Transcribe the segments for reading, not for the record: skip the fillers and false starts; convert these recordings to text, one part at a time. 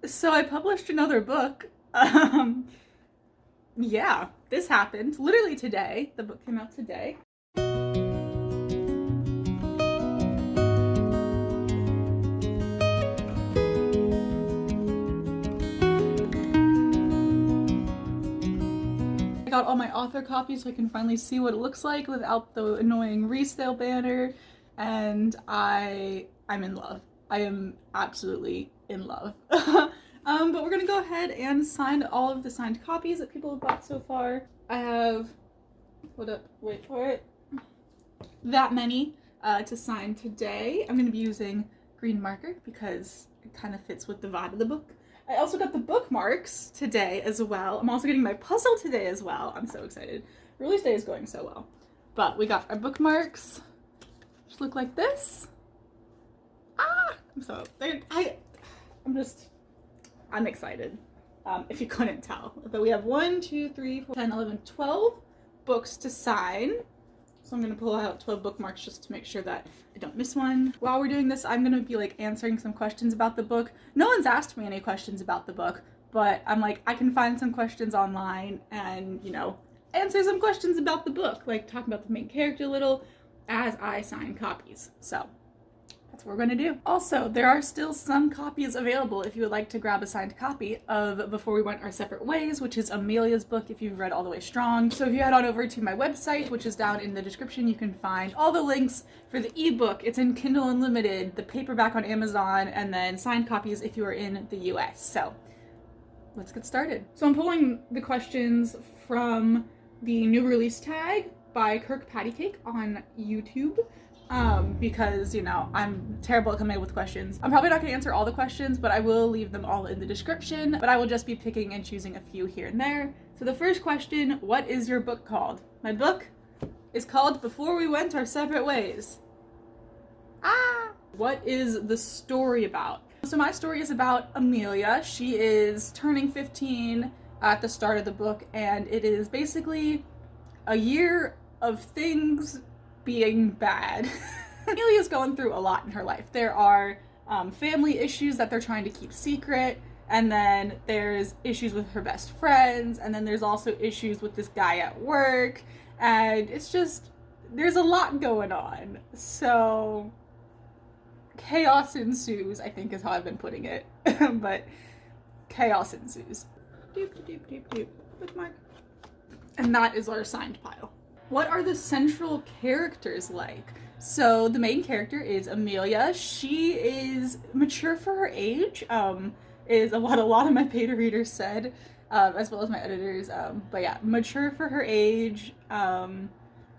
So I published another book. Yeah, this happened literally today. The book came out today. I got all my author copies so I can finally see what it looks like without the annoying resale banner, and I'm in love. I am absolutely in love. But we're gonna go ahead and sign all of the signed copies that people have bought so far. I have, wait for it, that many to sign today. I'm gonna be using green marker because it kind of fits with the vibe of the book. I also got the bookmarks today as well. I'm also getting my puzzle today as well. I'm so excited. Release day is going so well. But we got our bookmarks, which look like this. I'm excited. If you couldn't tell. But we have 1, 2, 3, 4, 10, 11, 12 books to sign. So I'm gonna pull out 12 bookmarks just to make sure that I don't miss one. While we're doing this, I'm gonna be like answering some questions about the book. No one's asked me any questions about the book, but I'm like, I can find some questions online and, you know, answer some questions about the book, like talk about the main character a little as I sign copies. So that's what we're gonna do. Also, there are still some copies available if you would like to grab a signed copy of Before We Went Our Separate Ways, which is Amelia's book if you've read All the Way Strong. So if you head on over to my website, which is down in the description, you can find all the links for the ebook. It's in Kindle Unlimited, the paperback on Amazon, and then signed copies if you are in the US. So let's get started. So I'm pulling the questions from the new release tag by Kirk Pattycake on YouTube. Because, you know, I'm terrible at coming up with questions. I'm probably not going to answer all the questions, but I will leave them all in the description, but I will just be picking and choosing a few here and there. So the first question, what is your book called? My book is called Before We Went Our Separate Ways. What is the story about? So my story is about Amelia. She is turning 15 at the start of the book, and it is basically a year of things being bad. Amelia's going through a lot in her life. There are family issues that they're trying to keep secret, and then there's issues with her best friends, and then there's also issues with this guy at work, and it's just, there's a lot going on. So chaos ensues, I think is how I've been putting it. But chaos ensues. Doop, doop, doop, doop. Bookmark. And that is our signed pile. What are the central characters like? So the main character is Amelia. She is mature for her age, is what a lot of my beta readers said, as well as my editors. But yeah, mature for her age. And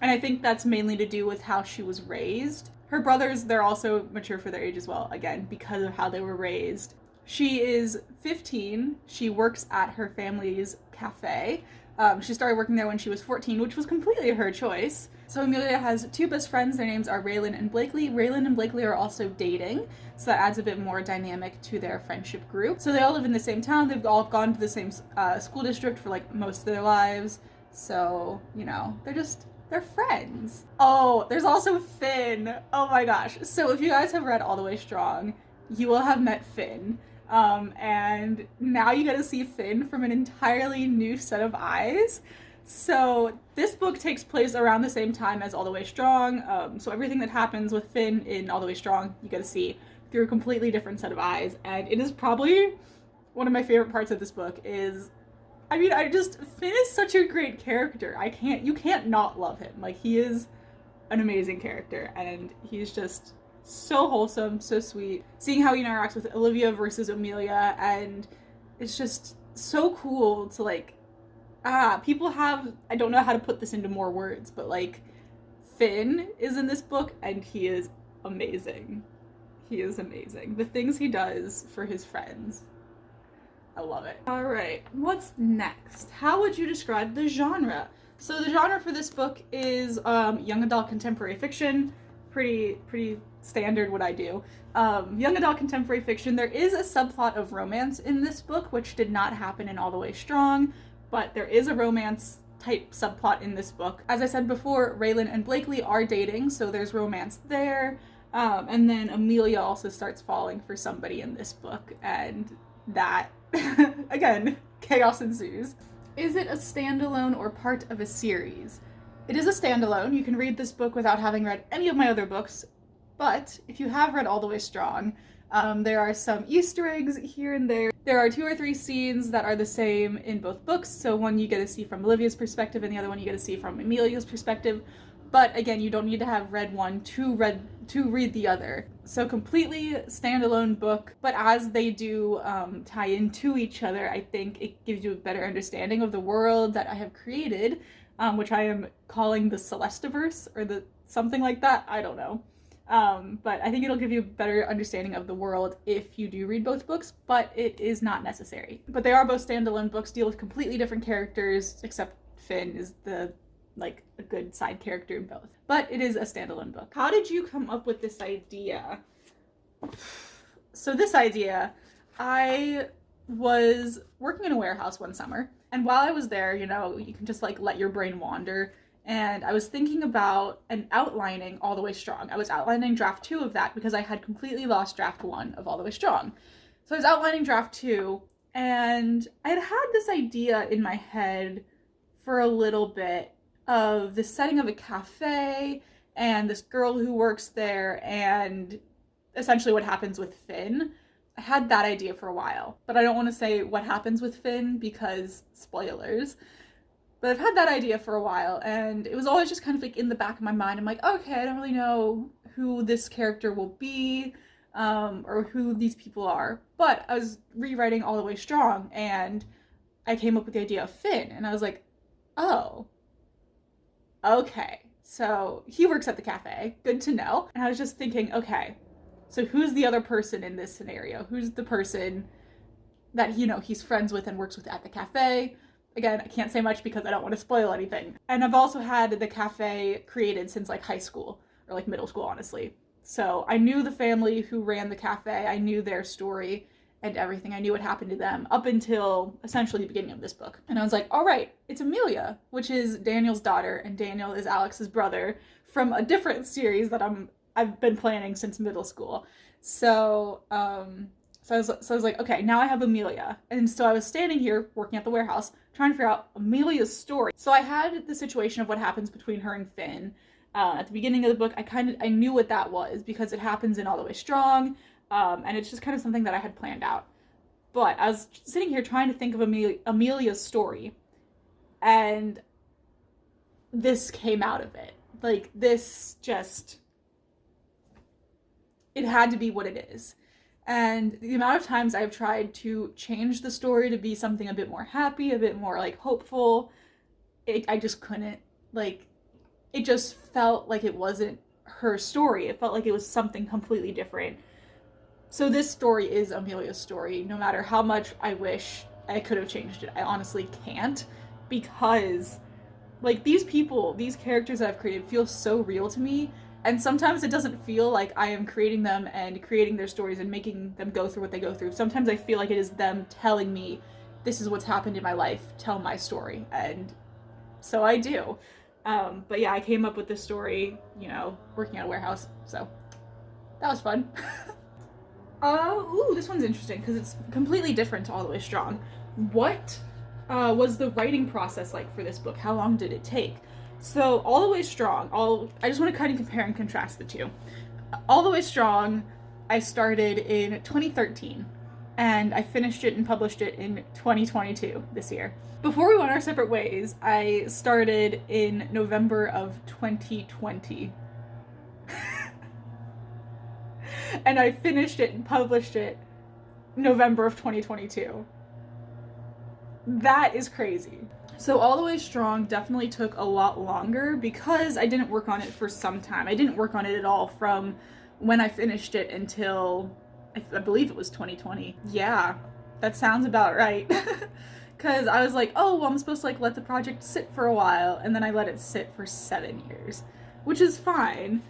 I think that's mainly to do with how she was raised. Her brothers, they're also mature for their age as well, again, because of how they were raised. She is 15. She works at her family's cafe. She started working there when she was 14, which was completely her choice. So Amelia has 2 best friends. Their names are Raylan and Blakely. Raylan and Blakely are also dating, so that adds a bit more dynamic to their friendship group. So they all live in the same town. They've all gone to the same school district for like most of their lives. So, you know, they're friends. Oh, there's also Finn. Oh my gosh. So if you guys have read All the Way Strong, you will have met Finn. And now you get to see Finn from an entirely new set of eyes. So this book takes place around the same time as All the Way Strong. So everything that happens with Finn in All the Way Strong, you get to see through a completely different set of eyes. And it is probably one of my favorite parts of this book is, Finn is such a great character. You can't not love him. Like, he is an amazing character, and he's just so wholesome, so sweet. Seeing how he interacts with Olivia versus Amelia, and it's just so cool to like, people have, I don't know how to put this into more words, but like, Finn is in this book, and he is amazing. He is amazing. The things he does for his friends. I love it. All right, what's next? How would you describe the genre? So the genre for this book is young adult contemporary fiction. Pretty standard what I do. Young adult contemporary fiction. There is a subplot of romance in this book, which did not happen in All the Way Strong, but there is a romance type subplot in this book. As I said before, Raylan and Blakely are dating, so there's romance there. And then Amelia also starts falling for somebody in this book, and that, again, chaos ensues. Is it a standalone or part of a series? It is a standalone. You can read this book without having read any of my other books, but if you have read All the Way Strong, there are some Easter eggs here and there. There are 2 or 3 scenes that are the same in both books, so one you get to see from Olivia's perspective and the other one you get to see from Amelia's perspective. But again, you don't need to have read one to read the other. So completely standalone book, but as they do tie into each other, I think it gives you a better understanding of the world that I have created, which I am calling the Celestiverse, or the something like that. I don't know. But I think it'll give you a better understanding of the world if you do read both books, but it is not necessary. But they are both standalone books, deal with completely different characters, except Finn is a good side character in both. But it is a standalone book. How did you come up with this idea? So this idea, I was working in a warehouse one summer, and while I was there, you can just let your brain wander. And I was thinking about outlining All the Way Strong. I was outlining draft 2 of that because I had completely lost draft 1 of All the Way Strong. So I was outlining draft 2, and I had this idea in my head for a little bit of the setting of a cafe and this girl who works there and essentially what happens with Finn. I had that idea for a while, but I don't want to say what happens with Finn because spoilers. But I've had that idea for a while, and it was always just kind of in the back of my mind. I'm like, okay, I don't really know who this character will be, or who these people are. But I was rewriting All the Way Strong, and I came up with the idea of Finn, and I was like, oh, okay. So he works at the cafe, good to know. And I was just thinking, okay, so who's the other person in this scenario? Who's the person that, he's friends with and works with at the cafe? Again, I can't say much because I don't want to spoil anything. And I've also had the cafe created since high school, or middle school, honestly. So I knew the family who ran the cafe. I knew their story and everything. I knew what happened to them up until essentially the beginning of this book. And I was like, all right, it's Amelia, which is Daniel's daughter, and Daniel is Alex's brother from a different series that I've been planning since middle school. So I was like, okay, now I have Amelia. And so I was standing here working at the warehouse trying to figure out Amelia's story. So I had the situation of what happens between her and Finn. At the beginning of the book, I knew what that was because it happens in All the Way Strong. And it's just kind of something that I had planned out. But I was sitting here trying to think of Amelia's story, and this came out of it. It had to be what it is. And the amount of times I've tried to change the story to be something a bit more happy, a bit more hopeful, I just couldn't. It just felt like it wasn't her story. It felt like it was something completely different. So this story is Amelia's story, no matter how much I wish I could have changed it. I honestly can't, because these people, these characters that I've created feel so real to me, and sometimes it doesn't feel like I am creating them and creating their stories and making them go through what they go through. Sometimes I feel like it is them telling me, this is what's happened in my life, tell my story, and so I do. But yeah, I came up with this story, working at a warehouse, so that was fun. This one's interesting because it's completely different to All the Way Strong. What was the writing process like for this book? How long did it take? So All the Way Strong, I just want to kind of compare and contrast the two. All the Way Strong, I started in 2013, and I finished it and published it in 2022, this year. Before we went our separate ways, I started in November of 2020. And I finished it and published it November of 2022. That is crazy. So All the Way Strong definitely took a lot longer because I didn't work on it for some time. I didn't work on it at all from when I finished it until, I believe it was 2020. Yeah, that sounds about right. Because I was like, oh, well, I'm supposed to let the project sit for a while, and then I let it sit for 7 years, which is fine.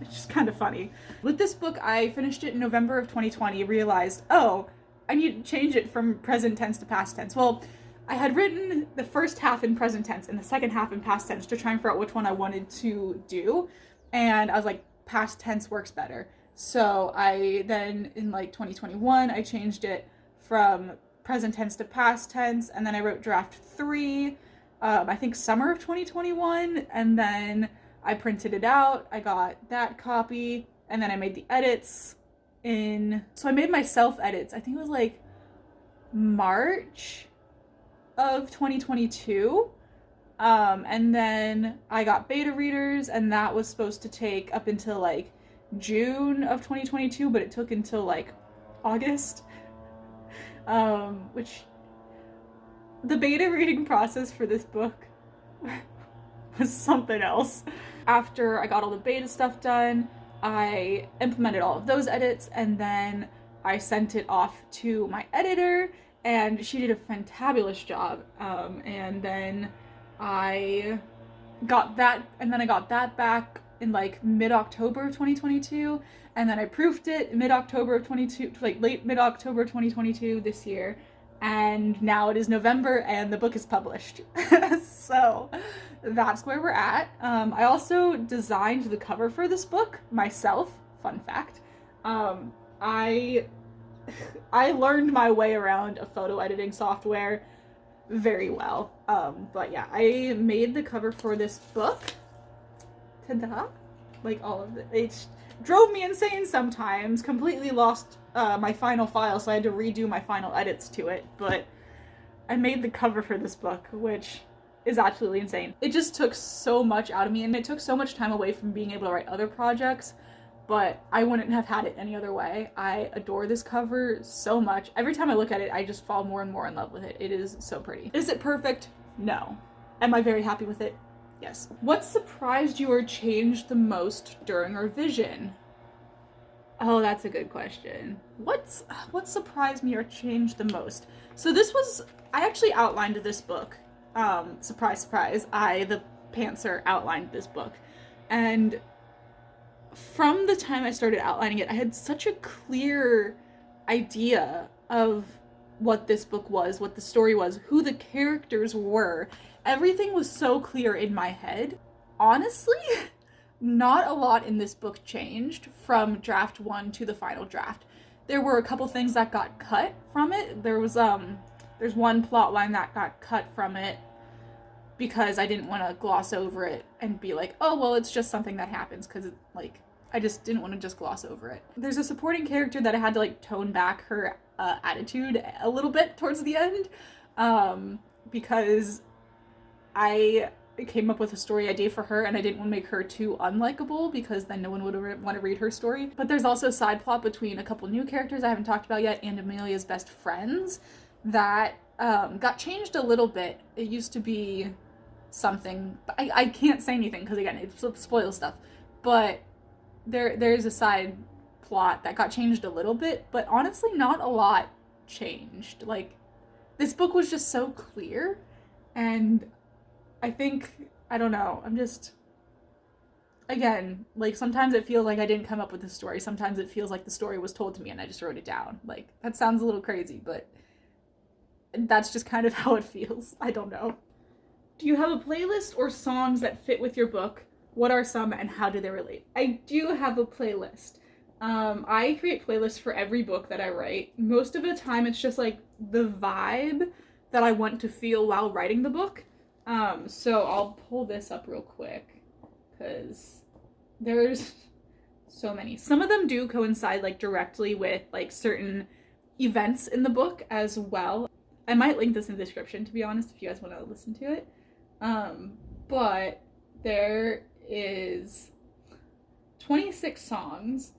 It's just kind of funny. With this book, I finished it in November of 2020, realized, oh, I need to change it from present tense to past tense. Well, I had written the first half in present tense and the second half in past tense to try and figure out which one I wanted to do, and I was like, past tense works better. So I then, in 2021, I changed it from present tense to past tense, and then I wrote draft 3, I think summer of 2021, and then I printed it out, I got that copy, and then I made the edits so I made myself edits, I think it was like March of 2022, and then I got beta readers, and that was supposed to take up until like June of 2022, but it took until like August, which the beta reading process for this book was something else. After I got all the beta stuff done, I implemented all of those edits, and then I sent it off to my editor, and she did a fantabulous job. And then I got that back in like mid-October of 2022, and then I proofed it mid-October of 22, like late mid-October 2022 this year, and now it is November and the book is published. So that's where we're at. I also designed the cover for this book myself, fun fact. I learned my way around a photo editing software very well. But yeah, I made the cover for this book. Ta-da! Like all of it. It drove me insane sometimes. Completely lost my final file, so I had to redo my final edits to it. But I made the cover for this book, which is absolutely insane. It just took so much out of me, and it took so much time away from being able to write other projects, but I wouldn't have had it any other way. I adore this cover so much. Every time I look at it, I just fall more and more in love with it. It is so pretty. Is it perfect? No. Am I very happy with it? Yes. What surprised you or changed the most during revision? Oh, that's a good question. What surprised me or changed the most? So I actually outlined this book. Surprise, surprise. The pantser, outlined this book. And from the time I started outlining it, I had such a clear idea of what this book was, what the story was, who the characters were. Everything was so clear in my head. Honestly, not a lot in this book changed from draft 1 to the final draft. There were a couple things that got cut from it. There's one plot line that got cut from it because I didn't want to gloss over it and be like, oh, well, it's just something that happens, because I just didn't want to just gloss over it. There's a supporting character that I had to like tone back her attitude a little bit towards the end, because I came up with a story idea for her, and I didn't want to make her too unlikable, because then no one would want to read her story. But there's also a side plot between a couple new characters I haven't talked about yet, and Amelia's best friends, that got changed a little bit. It used to be something, but I can't say anything because again, it spoils stuff. But there's a side plot that got changed a little bit, but honestly not a lot changed. Like, this book was just so clear, and I think, I don't know, I'm just, again, like, sometimes it feels like I didn't come up with the story. Sometimes it feels like the story was told to me and I just wrote it down. Like, that sounds a little crazy, but that's just kind of how it feels. I don't know. Do you have a playlist or songs that fit with your book? What are some and how do they relate? I do have a playlist. I create playlists for every book that I write. Most of the time it's just like the vibe that I want to feel while writing the book. So I'll pull this up real quick because there's so many. Some of them do coincide like directly with like certain events in the book as well. I might link this in the description, to be honest, if you guys want to listen to it. But there is 26 songs.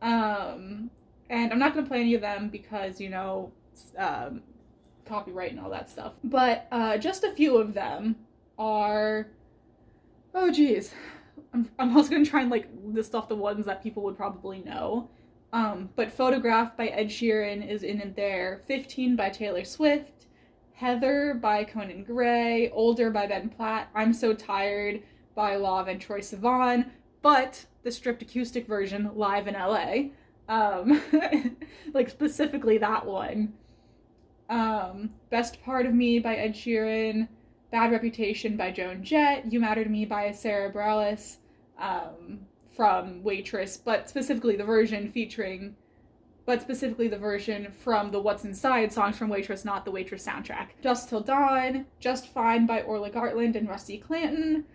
And I'm not going to play any of them because, you know, copyright and all that stuff. But just a few of them are, oh geez, I'm also going to try and like list off the ones that people would probably know. But Photograph by Ed Sheeran is in there. 15 by Taylor Swift. Heather by Conan Gray. Older by Ben Platt. I'm So Tired by Lauv and Troye Sivan. But the stripped acoustic version live in LA. Like specifically that one. Best Part of Me by Ed Sheeran. Bad Reputation by Joan Jett. You Matter to Me by Sarah Bareilles. From Waitress, but specifically the version featuring but specifically the version from the What's Inside songs from Waitress, not the Waitress soundtrack. Just Till Dawn, Just Fine by Orla Gartland and Rusty Clanton,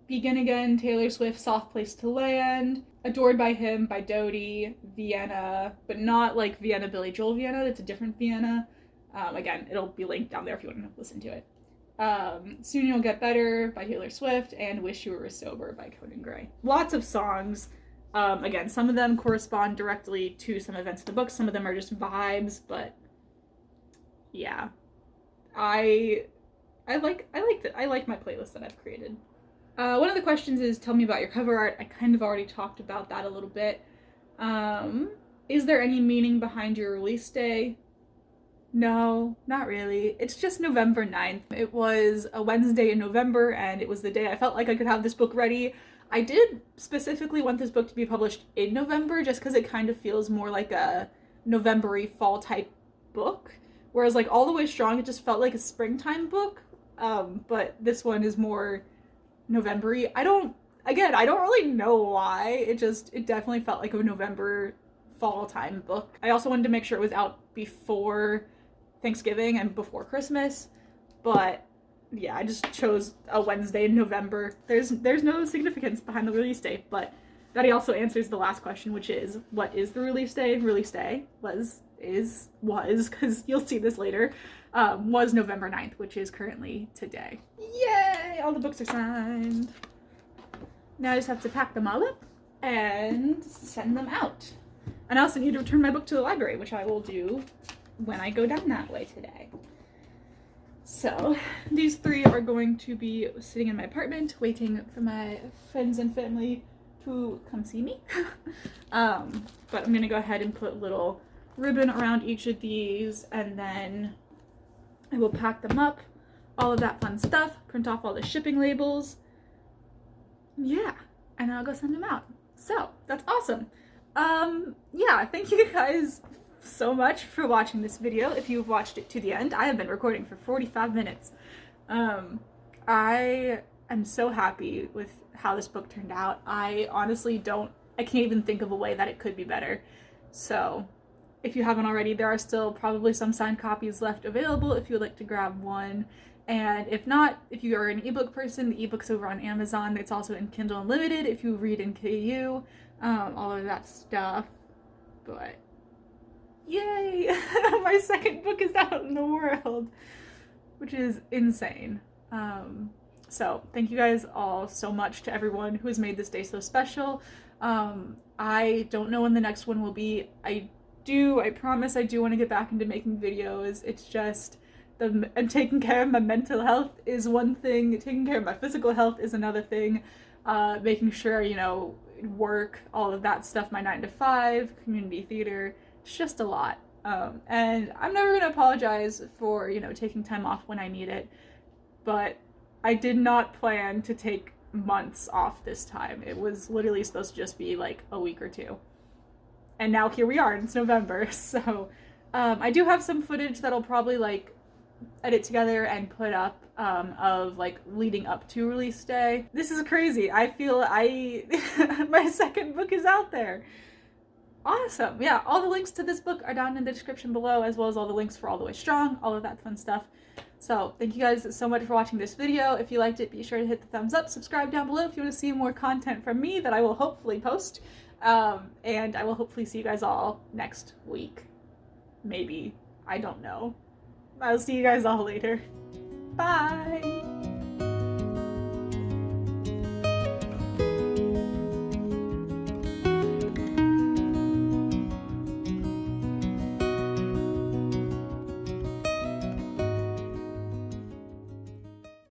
Begin Again, Taylor Swift, Soft Place to Land, Adored by Him by Dodie, Vienna, but not like Vienna Billy Joel Vienna, it's a different Vienna. Again, it'll be linked down there if you want to listen to it. Soon You'll Get Better by Taylor Swift, and Wish You Were Sober by Conan Gray. Lots of songs. Again, some of them correspond directly to some events in the book, some of them are just vibes, but yeah. I like my playlist that I've created. One of the questions is, tell me about your cover art. I kind of already talked about that a little bit. Is there any meaning behind your release day? No, not really. It's just November 9th. It was a Wednesday in November, and it was the day I felt like I could have this book ready. I did specifically want this book to be published in November, just because it kind of feels more like a November-y fall type book. Whereas like All the Way Strong, it just felt like a springtime book. But this one is more November-y. I don't really know why. It definitely felt like a November fall time book. I also wanted to make sure it was out before Thanksgiving and before Christmas, but yeah, I just chose a Wednesday in November. There's no significance behind the release date, but that also answers the last question, which is, what is the release day? Release day was, because you'll see this later, was November 9th, which is currently today. Yay! All the books are signed. Now I just have to pack them all up and send them out. And I also need to return my book to the library, which I will do when I go down that way today. So these three are going to be sitting in my apartment waiting for my friends and family to come see me. But I'm gonna go ahead and put a little ribbon around each of these, and then I will pack them up, all of that fun stuff, print off all the shipping labels. Yeah, and then I'll go send them out. So that's awesome. Yeah, thank you guys so much for watching this video. If you've watched it to the end, I have been recording for 45 minutes. I am so happy with how this book turned out. I honestly I can't even think of a way that it could be better. So if you haven't already, there are still probably some signed copies left available if you would like to grab one. And if not, if you are an ebook person, the ebook's over on Amazon. It's also in Kindle Unlimited if you read in KU, all of that stuff. But yay! My second book is out in the world, which is insane. So thank you guys all so much, to everyone who has made this day so special. I don't know when the next one will be. I promise I do want to get back into making videos. It's just and taking care of my mental health is one thing, taking care of my physical health is another thing, making sure, work, all of that stuff, my 9 to 5, community theater, it's just a lot. And I'm never going to apologize for, taking time off when I need it, but I did not plan to take months off this time. It was literally supposed to just be like a week or two. And now here we are, and it's November, so I do have some footage that'll probably edit together and put up of leading up to release day. This is crazy. I feel my second book is out there. Awesome. Yeah, all the links to this book are down in the description below, as well as all the links for All the Way Strong, all of that fun stuff. So thank you guys so much for watching this video. If you liked it, be sure to hit the thumbs up, subscribe down below if you want to see more content from me that I will hopefully post. And I will hopefully see you guys all next week. Maybe. I don't know. I'll see you guys all later. Bye!